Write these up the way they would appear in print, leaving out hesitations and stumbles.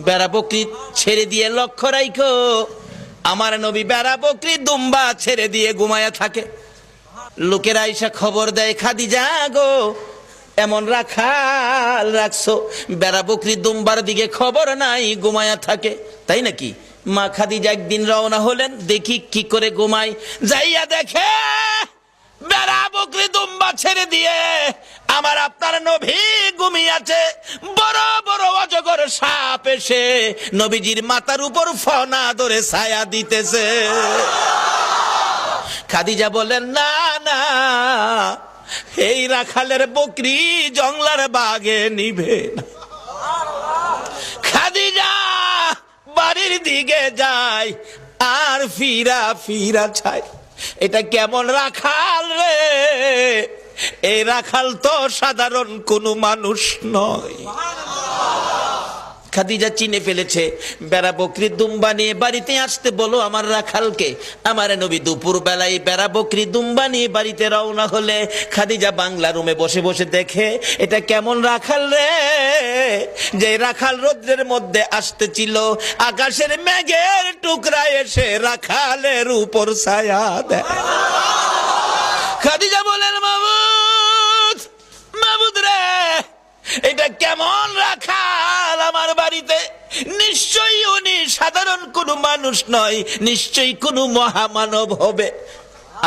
বেড়া বকরি ছেড়ে দিয়ে লক্ষ্য রাখো, আমার নবী বেড়া বকরি দুম্বা ছেড়ে দিয়ে ঘুমায়া থাকে। লোকেরা আইসা খবর দেয়, খাদিজা গো, এমন রাখাল রাখছো, বেড়া বকরি দুম্বার দিকে খবর নাই, ঘুমায়া থাকে। তাই নাকি? মা খাদিজা একদিন রওনা হলেন, দেখি কি করে ঘুমাই। যাইয়া দেখে বেড়া বকরি দুম্বা ছেড়ে দিয়ে আমার আপনার নবী ঘুমিয়েছে। বড় বড় অজগর সাপ এসে নবীজির মাথার উপর ফনা ধরে ছায়া দিতেছে। খাদিজা বলেন, না না, এই রাখালের বকরি জংলার বাগে নিবে না। খাদিজা বাড়ির দিকে যায় আর ফিরা ফিরা চায়, এটা কেমন রাখাল রে? এই রাখাল তো সাধারণ কোনো মানুষ নয়। খাদিজা চিনে ফেলেছে। বেড়া বকরি দুম্বা নিয়ে বাড়িতে আসতে বলো আমার রাখালকে। আমার নবী দুপুর বেলায় বেড়া বকরি দুম্বা নিয়ে বাড়িতে রওনা হলে খাদিজা বাংলা রুমে বসে বসে দেখে, এটা কেমন রাখাল রে? যে রাখাল রৌদ্রের মধ্যে আসতেছিল, আকাশের মেঘের টুকরা এসে রাখালের উপর ছায়া দেয়। খাদিজা বলেন, মাবুদ, মাবুদ রে, এটা কেমন রাখাল আমার বাড়িতে? নিশ্চয়ই উনি সাধারণ কোনো মানুষ নয়, নিশ্চয়ই কোনো মহামানব হবে।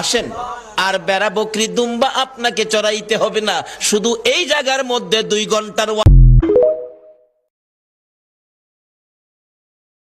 আসেন, আর বেড়া বকরি দুম্বা আপনাকে চড়াইতে হবে না, শুধু এই জায়গার মধ্যে 2 ঘন্টার